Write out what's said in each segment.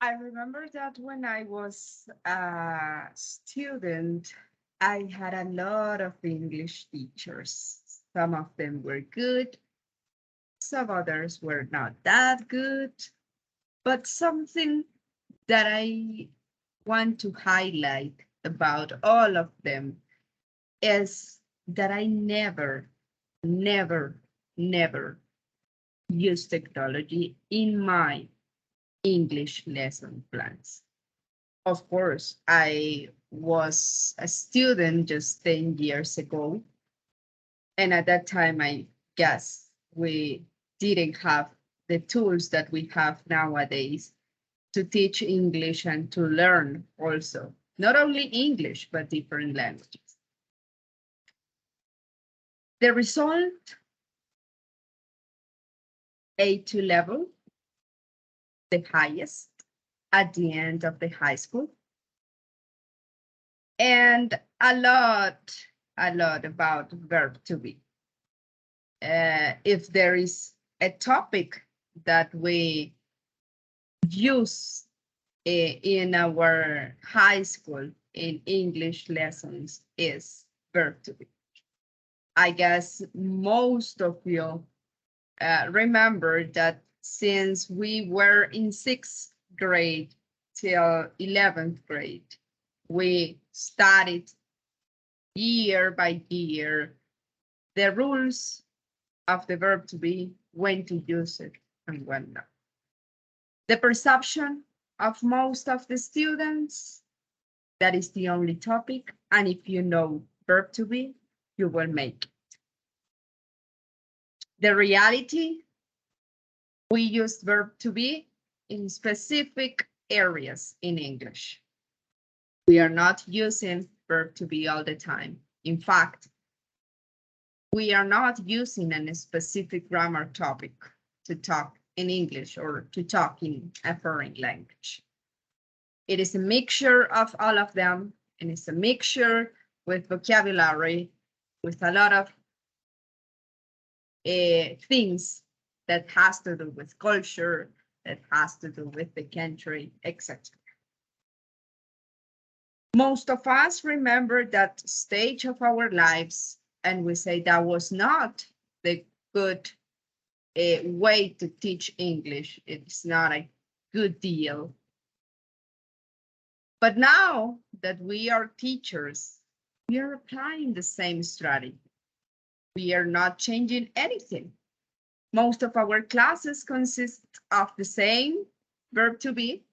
I remember that when I was a student, I had a lot of English teachers. Some of them were good, some others were not that good. But something that I want to highlight about all of them is that I never, never use technology in my English lesson plans. Of course, I was a student just 10 years ago. And at that time, I guess we didn't have the tools that we have nowadays to teach English and to learn also, not only English, but different languages. The result, A2 level, the highest at the end of the high school, and a lot about verb to be. If there is a topic that we use in our high school in English lessons is verb to be. I guess most of you remember that since we were in sixth grade till 11th grade, we studied year by year the rules of the verb to be, when to use it and when not. The perception of most of the students, that is the only topic. And if you know verb to be, you will make it. The reality, we use verb to be in specific areas in English. We are not using verb to be all the time. In fact, we are not using a specific grammar topic to talk in English or to talk in a foreign language. It is a mixture of all of them, and it's a mixture with vocabulary, with a lot of things that has to do with culture, that has to do with the country, etc. Most of us remember that stage of our lives, and we say that was not the good way to teach English. It's not a good deal. But now that we are teachers, we are applying the same strategy. We are not changing anything. Most of our classes consist of the same verb to be,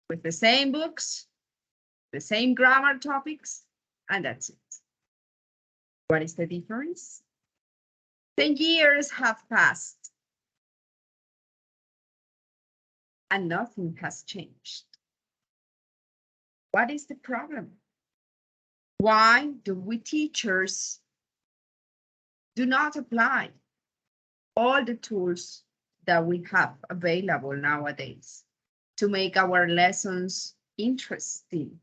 with the same books, the same grammar topics, and that's it. What is the difference? 10 years have passed and nothing has changed. What is the problem? Why do we teachers do not apply all the tools that we have available nowadays to make our lessons interesting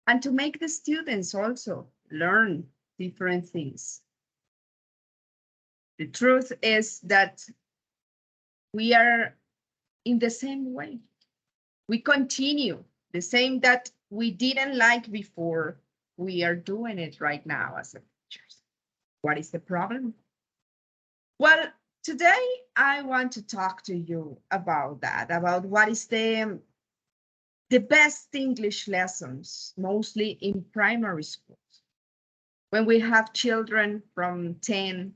and to make the students also learn different things? The truth is that we are in the same way. We continue the same that we didn't like before. We are doing it right now as teachers. What is the problem? Well, today I want to talk to you about that, about what is the best English lessons, mostly in primary schools. When we have children from 10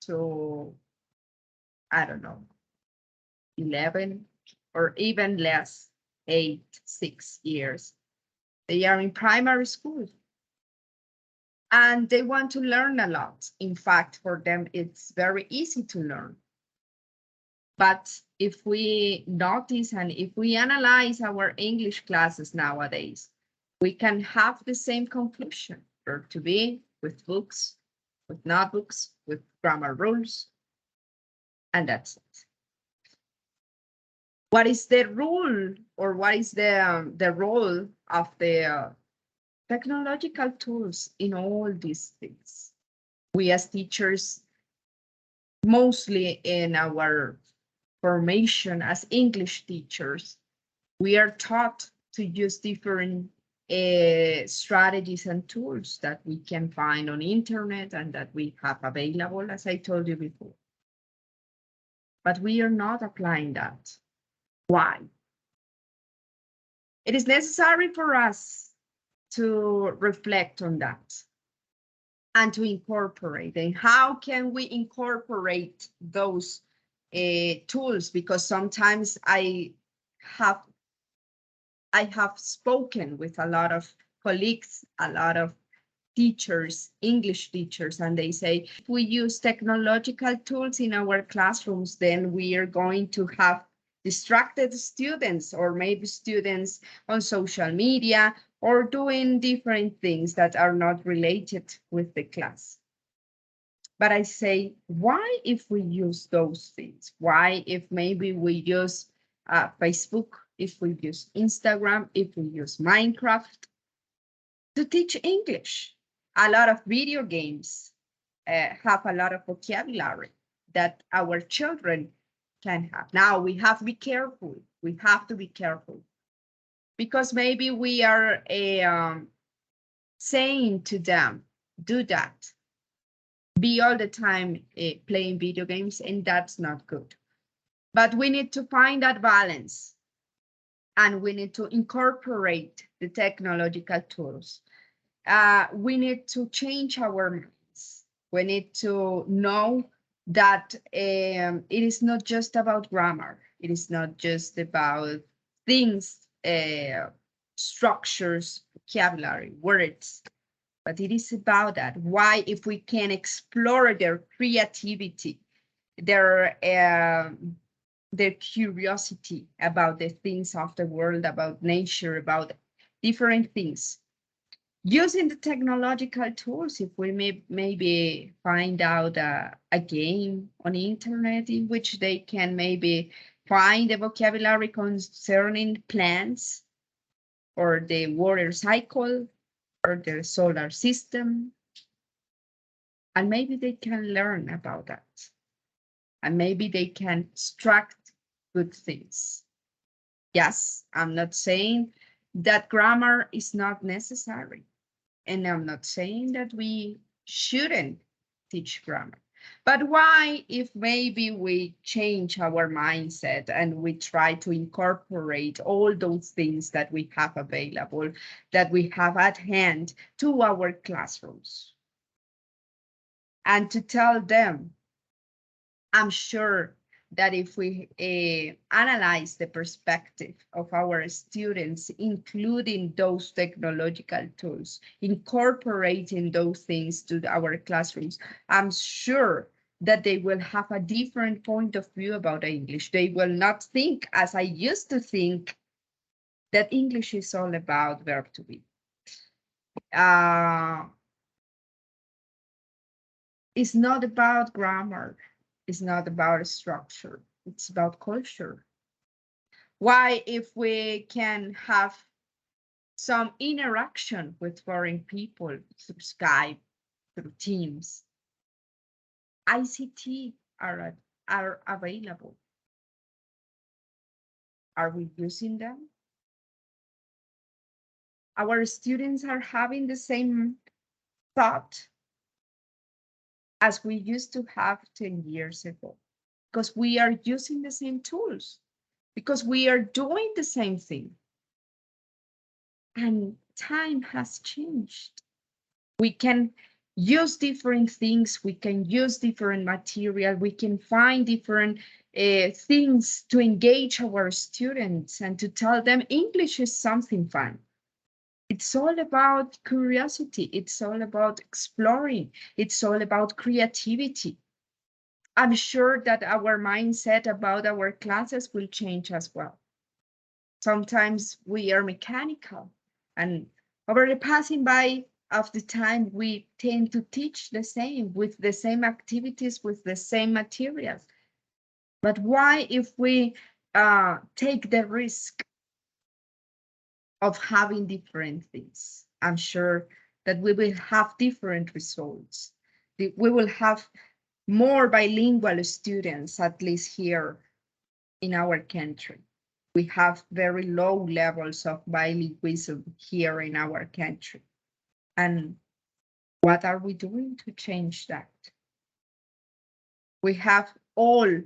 to, I don't know, 11 or even less, 8, 6 years, they are in primary school and they want to learn a lot. In fact, for them, it's very easy to learn. But if we notice and if we analyze our English classes nowadays, we can have the same conclusion: verb to be, with books, with notebooks, with grammar rules, and that's it. What is the rule, or what is the role of the technological tools in all these things? We as teachers, mostly in our formation as English teachers, we are taught to use different strategies and tools that we can find on internet and that we have available, as I told you before. But we are not applying that. Why? It is necessary for us to reflect on that and to incorporate. And how can we incorporate those tools? Because sometimes I have spoken with a lot of colleagues, a lot of teachers, English teachers, and they say, if we use technological tools in our classrooms, then we are going to have distracted students, or maybe students on social media or doing different things that are not related with the class. But I say, why if we use those things? Why if maybe we use Facebook, if we use Instagram, if we use Minecraft to teach English? A lot of video games have a lot of vocabulary that our children can have. Now we have to be careful. We have to be careful because maybe we are saying to them, do that. Be all the time playing video games, and that's not good. But we need to find that balance, and we need to incorporate the technological tools. We need to change our minds. We need to know that it is not just about grammar. It is not just about things, structures, vocabulary, words, but it is about that. Why, if we can explore their creativity, their curiosity about the things of the world, about nature, about different things. Using the technological tools, if we may maybe find out a game on the internet in which they can maybe find the vocabulary concerning plants or the water cycle or the solar system, and maybe they can learn about that, and maybe they can extract good things. Yes, I'm not saying that grammar is not necessary, and I'm not saying that we shouldn't teach grammar. But why, if maybe we change our mindset and we try to incorporate all those things that we have available, that we have at hand to our classrooms, and to tell them, I'm sure that if we analyze the perspective of our students, including those technological tools, incorporating those things to our classrooms, I'm sure that they will have a different point of view about English. They will not think, as I used to think, that English is all about verb to be. It's not about grammar. It's not about structure. It's about culture. Why, if we can have some interaction with foreign people through Skype, through Teams, ICT are available. Are we using them? Our students are having the same thought as we used to have 10 years ago, because we are using the same tools, because we are doing the same thing. And time has changed. We can use different things, we can use different material, we can find different things to engage our students and to tell them English is something fun. It's all about curiosity, it's all about exploring, it's all about creativity. I'm sure that our mindset about our classes will change as well. Sometimes we are mechanical, and over the passing by of the time, we tend to teach the same, with the same activities, with the same materials. But why, if we take the risk of having different things? I'm sure that we will have different results. We will have more bilingual students, at least here in our country. We have very low levels of bilingualism here in our country. And what are we doing to change that? We have all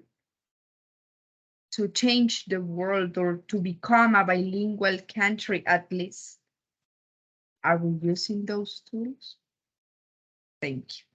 to change the world or to become a bilingual country at least. Are we using those tools? Thank you.